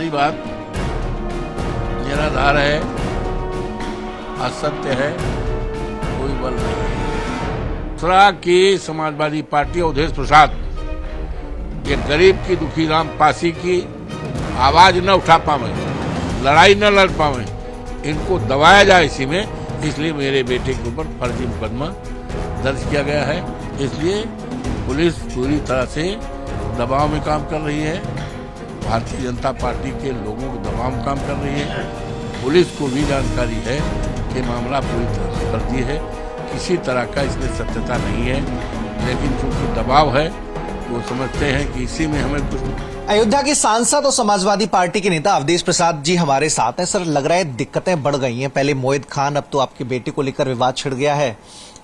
सारी बात निराधार है, असत्य है, कोई बल नहीं। मथुरा की समाजवादी पार्टी अवधेश प्रसाद ये गरीब की, दुखी राम पासी की आवाज न उठा पावे, लड़ाई न लड़ पावे, इनको दबाया जाए इसी में, इसलिए मेरे बेटे के ऊपर फर्जी मुकदमा दर्ज किया गया है। इसलिए पुलिस पूरी तरह से दबाव में काम कर रही है, भारतीय जनता पार्टी के लोगों को दबाव में काम कर रही है। पुलिस को भी जानकारी है कि मामला पूरी तरह से फर्जी है, किसी तरह का इसमें सत्यता नहीं है, लेकिन चूंकि दबाव है वो समझते हैं कि इसी में हमें कुछ। अयोध्या के सांसद और समाजवादी पार्टी के नेता अवधेश प्रसाद जी हमारे साथ हैं। सर, लग रहा है दिक्कतें बढ़ गई हैं। पहले मोहित खान, अब तो आपके बेटे को लेकर विवाद छिड़ गया है।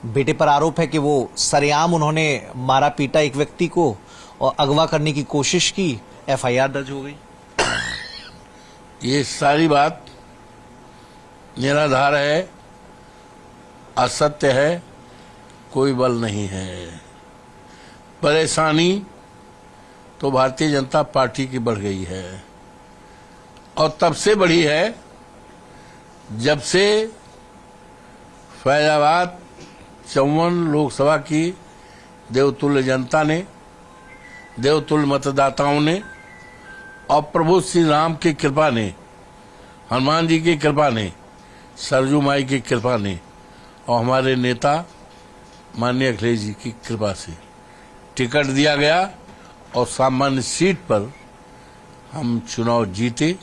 बेटे पर आरोप है कि वो सरेआम उन्होंने मारा पीटा एक व्यक्ति को और अगवा करने की कोशिश की, एफआईआर दर्ज हो गई। ये सारी बात निराधार है, असत्य है, कोई बल नहीं है। परेशानी तो भारतीय जनता पार्टी की बढ़ गई है, और तब से बढ़ी है जब से फैजाबाद 54 लोकसभा की देवतुल्य जनता ने, देवतुल्य मतदाताओं ने और प्रभु श्री राम की कृपा ने, हनुमान जी की कृपा ने, सरजू माई की कृपा ने और हमारे नेता माननीय अखिलेश जी की कृपा से टिकट दिया गया और सामान्य सीट पर हम चुनाव जीते।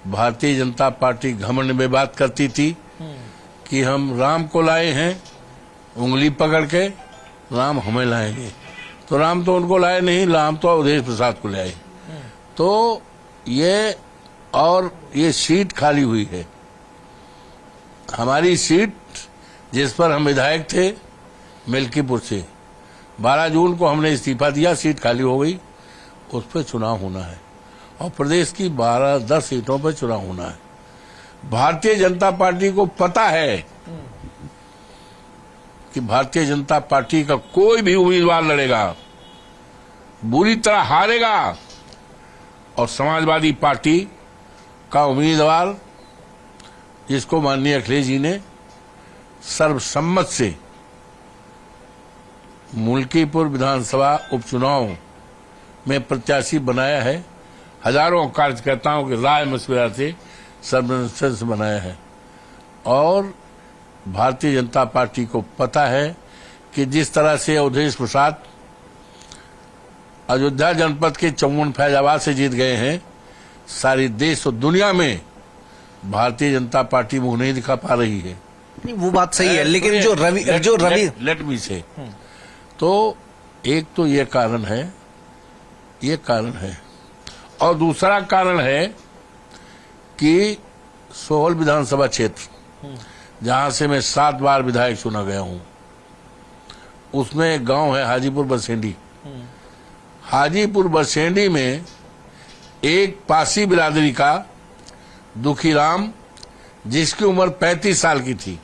भारतीय जनता पार्टी घमंड में बात करती थी कि हम राम को लाए हैं, उंगली पकड़ के राम हमें लाएंगे, तो राम तो उनको लाए नहीं, राम तो अवधेश प्रसाद को लाए। तो ये सीट खाली हुई है, हमारी सीट जिस पर हम विधायक थे मिल्कीपुर से, 12 जून को हमने इस्तीफा दिया, सीट खाली हो गई, उस पर चुनाव होना है और प्रदेश की 10 सीटों पर चुनाव होना है। भारतीय जनता पार्टी को पता है कि भारतीय जनता पार्टी का कोई भी उम्मीदवार लड़ेगा बुरी तरह हारेगा, और समाजवादी पार्टी का उम्मीदवार जिसको माननीय अखिलेश जी ने सर्वसम्मत से मुल्कीपुर विधानसभा उपचुनाव में प्रत्याशी बनाया है, हजारों कार्यकर्ताओं के राय मशविरा से सर्वसम्मत से बनाया है। और भारतीय जनता पार्टी को पता है कि जिस तरह से अवधेश प्रसाद अयोध्या जनपद के 54 फैजाबाद से जीत गए हैं, सारी देश और दुनिया में भारतीय जनता पार्टी मुंह नहीं दिखा पा रही है। वो बात सही है, लेकिन जो रवि लेट मी से, तो एक तो ये कारण है, और दूसरा कारण है कि सोहल विधानसभा क्षेत्र जहां से मैं 7 बार विधायक चुना गया हूं, उसमें एक गांव है हाजीपुर बसेंडी। हाजीपुर बसेंडी में एक पासी बिरादरी का दुखीराम, जिसकी उम्र 35 साल की थी,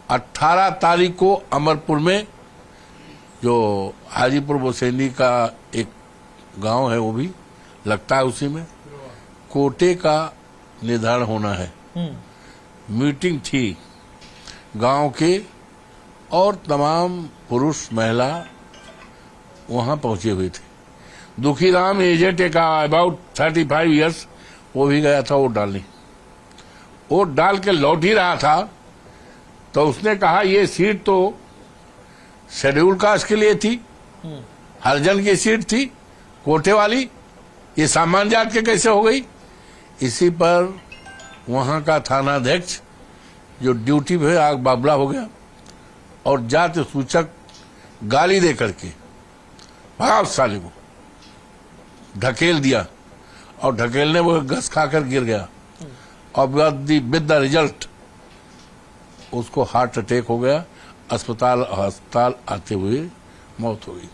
18 तारीख को अमरपुर में, जो हाजीपुर बसेंडी का एक गांव है वो भी लगता है उसी में, कोटे का निर्धारण होना है। मीटिंग थी गांव के, और तमाम पुरुष महिला वहां पहुंचे हुए थे। दुखीराम एजेंट का अबाउट 35 इयर्स, वो भी गया था वोट डालने। वोट डाल के लौट ही रहा था तो उसने कहा ये सीट तो शेड्यूल कास्ट के लिए थी, हरिजन की सीट थी कोटे वाली, ये सामान्य जात के कैसे हो गई। इसी पर वहां का थानाध्यक्ष जो ड्यूटी पे आग बाबला हो गया और जाति सूचक गाली दे करके भाग साले को ढकेल दिया, और ढकेलने वो गस खाकर गिर गया, और विद द रिजल्ट उसको हार्ट अटैक हो गया, अस्पताल आते हुए मौत हो गई।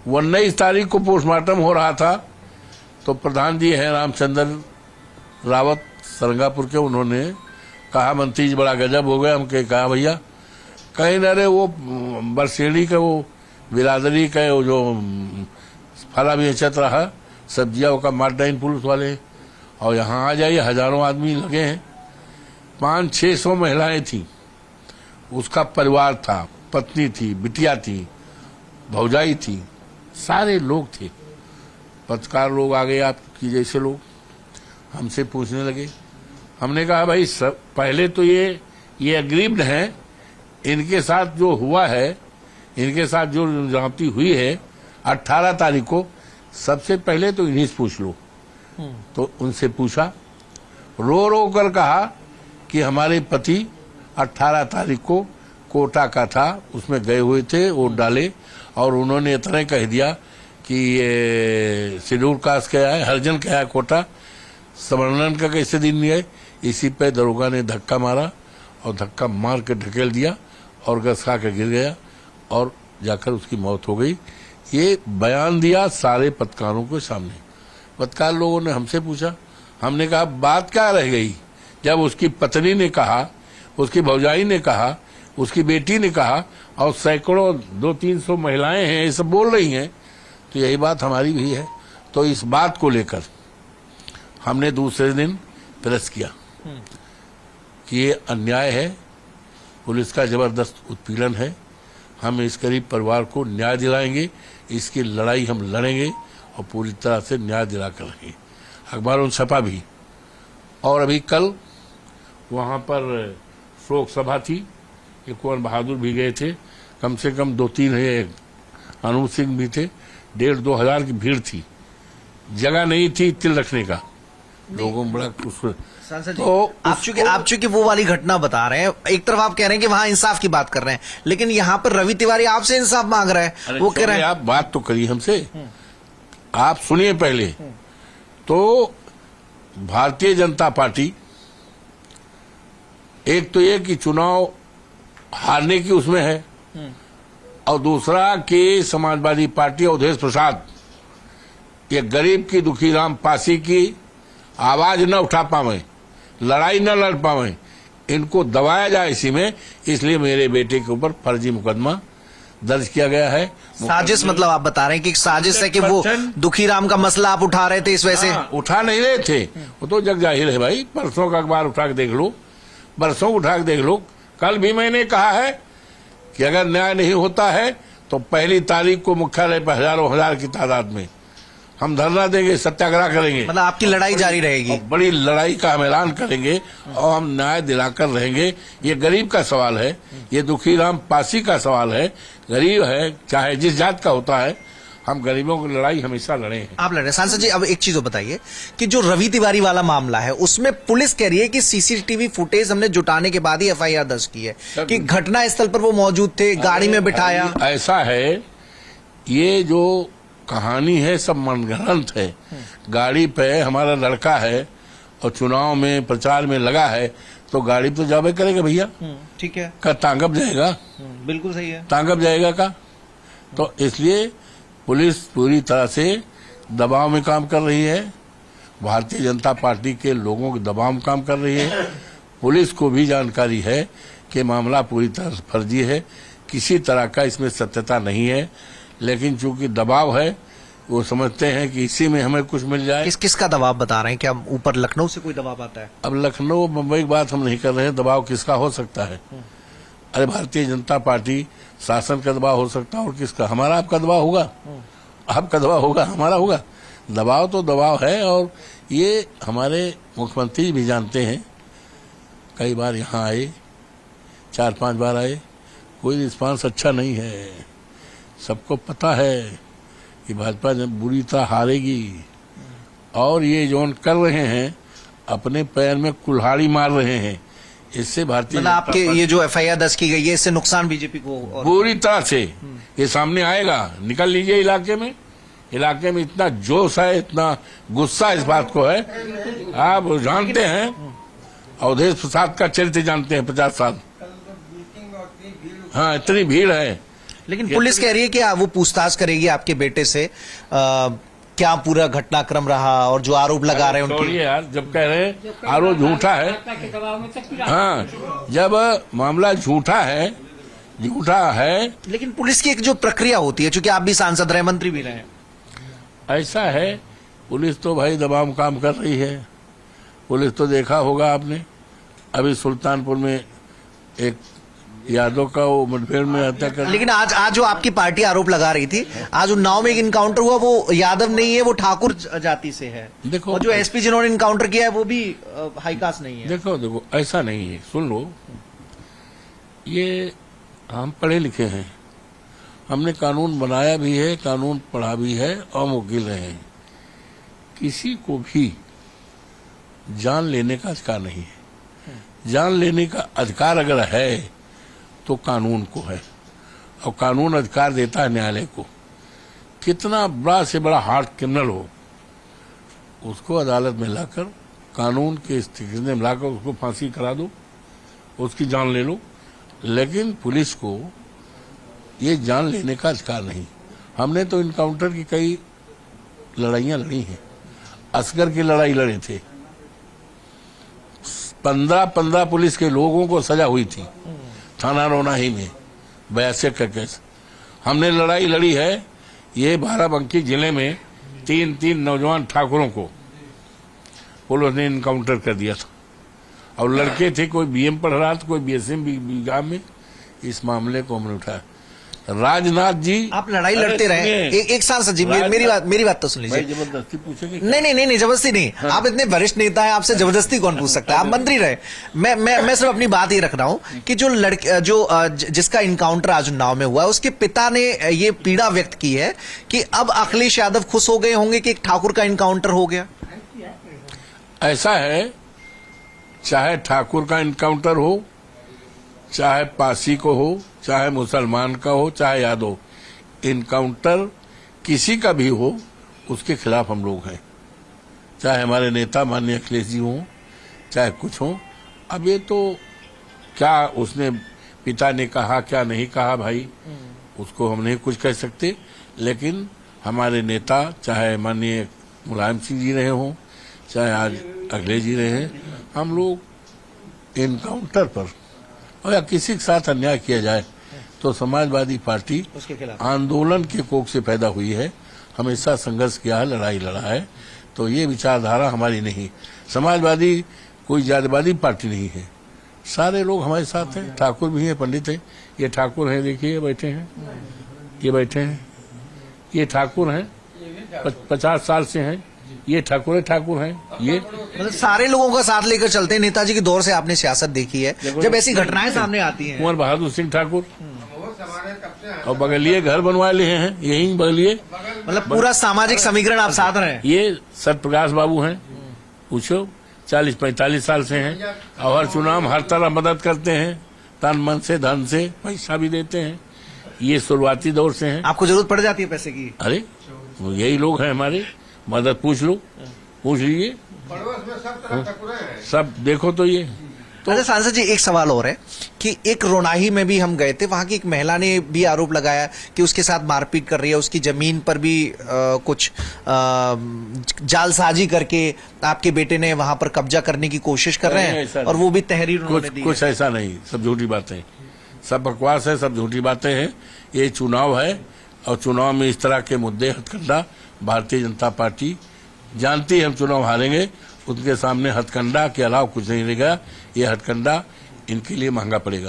19 तारीख को पोस्टमार्टम हो रहा था, तो प्रधान जी हैं रामचंद्र रावत सरंगापुर के, उन्होंने कहा मंत्री जी बड़ा गजब हो गया। हमके कहा भैया कहीं न रे वो बरसेड़ी का वो बिरादरी का वो जो फला भी चत रहा सब्जियां का मार डाइन पुलिस वाले और यहाँ आ जाइए, हजारों आदमी लगे हैं। 500-600 महिलाएं थी, उसका परिवार था, पत्नी थी, बिटिया थी, भौजाई थी, सारे लोग थे। पत्रकार लोग आ गए, आपकी जैसे लोग, हमसे पूछने लगे। हमने कहा भाई सब पहले तो ये अग्रीव्ड हैं, इनके साथ जो हुआ है, इनके साथ जो ज्यादती हुई है 18 तारीख को, सबसे पहले तो इन्हीं से पूछ लो। तो उनसे पूछा, रो रो कर कहा कि हमारे पति 18 तारीख को कोटा का था, उसमें गए हुए थे, वोट डाले, और उन्होंने इतना कह दिया कि ये शेड्यूल कास्ट क्या है, हरिजन क्या है, कोटा संवर्ण का कैसे दिन नहीं है। इसी पे दरोगा ने धक्का मारा और धक्का मार के ढकेल दिया और घसका के गिर गया और जाकर उसकी मौत हो गई। ये बयान दिया सारे पत्रकारों के सामने। पत्रकार लोगों ने हमसे पूछा, हमने कहा बात क्या रह गई जब उसकी पत्नी ने कहा, उसकी भौजाई ने कहा, उसकी बेटी ने कहा, और सैकड़ों 200-300 महिलाएं हैं, ये सब बोल रही हैं, तो यही बात हमारी भी है। तो इस बात को लेकर हमने दूसरे दिन प्रेस किया कि ये अन्याय है, पुलिस का जबरदस्त उत्पीड़न है, हम इस गरीब परिवार को न्याय दिलाएंगे, इसकी लड़ाई हम लड़ेंगे और पूरी तरह से न्याय दिलाकर रहेंगे। अखबारों में छपा भी। और अभी कल वहाँ पर शोक सभा थी, ये कुंवर बहादुर भी गए थे, कम से कम 2-3 है, अनूप सिंह भी थे, 1,500-2 हजार की भीड़ थी, जगह नहीं थी तिल रखने का, लोगों में बड़ा खुश। तो आप चूंकि वो वाली घटना बता रहे हैं, एक तरफ आप कह रहे हैं कि वहां इंसाफ की बात कर रहे हैं, लेकिन यहाँ पर रवि तिवारी आपसे इंसाफ मांग रहा है। वो कह रहे हैं आप बात तो करिए हमसे, आप सुनिए पहले। तो भारतीय जनता पार्टी एक तो ये कि चुनाव हारने की उसमें है, और दूसरा कि समाजवादी पार्टी अवधेश प्रसाद ये गरीब की, दुखी राम पासी की आवाज न उठा पावे, लड़ाई न लड़ पावे, इनको दबाया जाए इसी में, इसलिए मेरे बेटे के ऊपर फर्जी मुकदमा दर्ज किया गया है। साजिश, मतलब आप बता रहे हैं कि साजिश है कि वो दुखी राम का मसला आप उठा रहे थे इस वजह से? उठा नहीं रहे थे, वो तो जग जाहिर है भाई, परसों का अखबार उठा के देख लो, परसों उठा के देख लो। कल भी मैंने कहा है कि अगर न्याय नहीं होता है तो 1 तारीख को मुख्यालय पर हजारों हजार की तादाद में हम धरना देंगे, सत्याग्रह करेंगे। मतलब आपकी लड़ाई जारी रहेगी? बड़ी लड़ाई का हम ऐलान करेंगे और हम न्याय दिलाकर रहेंगे। ये गरीब का सवाल है, ये दुखी राम पासी का सवाल है। गरीब है, चाहे जिस जात का होता है, हम गरीबों की लड़ाई हमेशा लड़े हैं। आप लड़े। सांसद जी, अब एक चीज बताइए कि जो रवि तिवारी वाला मामला है, उसमें पुलिस कह रही है कि सीसीटीवी फुटेज हमने जुटाने के बाद ही एफआईआर दर्ज की है, कि घटना स्थल पर वो मौजूद थे, गाड़ी में बिठाया। ऐसा है, ये जो कहानी है सब मनगढ़ंत है। गाड़ी पे हमारा लड़का है और चुनाव में प्रचार में लगा है, तो गाड़ी तो जावे करेगा भैया, ठीक है, का तांगब जाएगा? बिल्कुल सही है, तांगब जाएगा का? तो इसलिए पुलिस पूरी तरह से दबाव में काम कर रही है, भारतीय जनता पार्टी के लोगों के दबाव में काम कर रही है। पुलिस को भी जानकारी है कि मामला पूरी तरह से फर्जी है, किसी तरह का इसमें सत्यता नहीं है, लेकिन चूंकि दबाव है, वो समझते हैं कि इसी में हमें कुछ मिल जाए। किसका दबाव बता रहे हैं? क्या ऊपर लखनऊ से कोई दबाव आता है? अब लखनऊ मुंबई की बात हम नहीं कर रहे हैं, दबाव किसका हो सकता है? अरे भारतीय जनता पार्टी शासन का दबाव हो सकता है, और किसका? हमारा आपका दबाव होगा, आपका दबाव होगा, हमारा होगा। दबाव तो दबाव है, और ये हमारे मुख्यमंत्री भी जानते हैं। कई बार यहाँ आए, 4-5 बार आए, कोई रिस्पांस अच्छा नहीं है। सबको पता है कि भाजपा बुरी तरह हारेगी, और ये जो कर रहे हैं अपने पैर में कुल्हाड़ी मार रहे हैं। इससे भारतीय मतलब आपके ये जो एफआईआर दर्ज की गई है, इससे नुकसान बीजेपी को पूरी तरह से ये सामने आएगा। निकल लीजिए इलाके में, इलाके में इतना जोश है, इतना गुस्सा इस बात को है। आप जानते हैं, अवधेश प्रसाद का चरित्र जानते हैं, 50 साल। हाँ, इतनी भीड़ है। लेकिन पुलिस कह रही है कि वो पूछताछ करेगी आपके बेटे से, क्या पूरा घटनाक्रम रहा, और जो आरोप लगा रहे हैं उनके। यार, जब कह रहे हैं आरोप झूठा है, हाँ, जब मामला झूठा है, लेकिन पुलिस की एक जो प्रक्रिया होती है, चूंकि आप भी सांसद रहे, मंत्री भी रहे, ऐसा है, पुलिस तो भाई दबाव में काम कर रही है। पुलिस तो देखा होगा आपने, अभी सुल्तानपुर में एक यादव का वो मुठभेड़ में हत्या कर। लेकिन आज जो आपकी पार्टी आरोप लगा रही थी, आज उन्नाव में एक इनकाउंटर हुआ, वो यादव नहीं है, वो ठाकुर जाति से है। देखो, और जो एसपी जिन्होंने इनकाउंटर किया है वो भी हाई कास्ट नहीं है। देखो ऐसा नहीं है, सुन लो, ये हम पढ़े लिखे हैं, हमने कानून बनाया भी है, कानून पढ़ा भी है और वकील रहे हैं। किसी को भी जान लेने का अधिकार नहीं है। जान लेने का अधिकार अगर है तो कानून को है, और कानून अधिकार देता है न्यायालय को। कितना बड़ा से बड़ा हार्ड क्रिमिनल हो, उसको अदालत में लाकर कानून के स्थिति में लाकर उसको फांसी करा दो, उसकी जान ले लो। लेकिन पुलिस को ये जान लेने का अधिकार नहीं। हमने तो इनकाउंटर की कई लड़ाइयां लड़ी हैं। असगर की लड़ाई लड़े थे, 15 पुलिस के लोगों को सजा हुई थी थाना रोनाही में 82 का केस। हमने लड़ाई लड़ी है ये बाराबंकी जिले में 3 नौजवान ठाकुरों को पुलिस ने इनकाउंटर कर दिया था, और लड़के थे, कोई बीएम पढ़ रहा था, कोई बीएसएम बीगाम में। इस मामले को हमने उठाया। राजनाथ जी, आप लड़ाई लड़ते रहे। एक सांसद जी, मेरी बात तो सुन लीजिए। जबरदस्ती पूछेंगे? नहीं, जबरदस्ती नहीं। हाँ। आप इतने वरिष्ठ नेता हैं, आपसे जबरदस्ती कौन पूछ सकता है? आप मंत्री रहे। मैं सिर्फ अपनी बात ही रख रहा हूं कि जिसका इनकाउंटर आज उन्नाव में हुआ है, उसके पिता ने ये पीड़ा व्यक्त की है कि अब अखिलेश यादव खुश हो गए होंगे कि एक ठाकुर का इनकाउंटर हो गया। ऐसा है, चाहे ठाकुर का इनकाउंटर हो, चाहे पासी को हो, चाहे मुसलमान का हो, चाहे यादव, इनकाउंटर किसी का भी हो, उसके खिलाफ हम लोग हैं। चाहे हमारे नेता माननीय अखिलेश जी हों, चाहे कुछ हो। अब ये तो क्या उसने पिता ने कहा क्या नहीं कहा भाई, उसको हम नहीं कुछ कह सकते। लेकिन हमारे नेता, चाहे माननीय मुलायम सिंह जी रहे हों, चाहे आज अखिलेश जी रहे हैं, हम लोग इनकाउंटर पर और या किसी के साथ अन्याय किया जाए तो समाजवादी पार्टी उसके खिलाफ आंदोलन के कोख से पैदा हुई है, हमेशा संघर्ष किया है, लड़ाई लड़ा है। तो ये विचारधारा हमारी नहीं। समाजवादी कोई जातिवादी पार्टी नहीं है, सारे लोग हमारे साथ हैं। ठाकुर भी हैं, पंडित हैं। ये ठाकुर हैं, देखिए ये बैठे हैं, ये बैठे हैं, ये ठाकुर हैं, 50 साल से हैं। ये ठाकुर हैं। ये मतलब सारे लोगों का साथ लेकर चलते हैं। नेताजी के दौर से आपने सियासत देखी है, जब ऐसी घटनाएं सामने आती हैं। कुंवर बहादुर सिंह ठाकुर और बगलिए घर बनवा लिए हैं, यही बगलिए, मतलब पूरा सामाजिक समीकरण आप साथ रहे हैं। ये सत्यप्रकाश बाबू हैं, पूछो 40-45 साल से हैं, और हर चुनाव में हर तरह मदद करते हैं, तन मन से, धन से, पैसा भी देते हैं। ये शुरुआती दौर से हैं। आपको जरूरत पड़ जाती है पैसे की? अरे यही लोग हैं हमारे, मदद पूछ लो, पूछ लीजिए, सब देखो तो ये तो। अच्छा सांसद जी, एक सवाल और है कि एक रोनाही में भी हम गए थे, वहां की एक महिला ने भी आरोप लगाया कि उसके साथ मारपीट कर रही है, उसकी जमीन पर भी कुछ जालसाजी करके आपके बेटे ने वहां पर कब्जा करने की कोशिश कर रहे हैं, और वो भी तहरीर उन्होंने दी है। कुछ ऐसा नहीं, सब झूठी बातें, सब बकवास है, सब झूठी बातें हैं। ये चुनाव है, और चुनाव में इस तरह के मुद्दे हथकंडा भारतीय जनता पार्टी जानती है हम चुनाव हारेंगे। उनके सामने हथकंडा के अलावा कुछ नहीं रहेगा। ये हथकंडा इनके लिए महंगा पड़ेगा।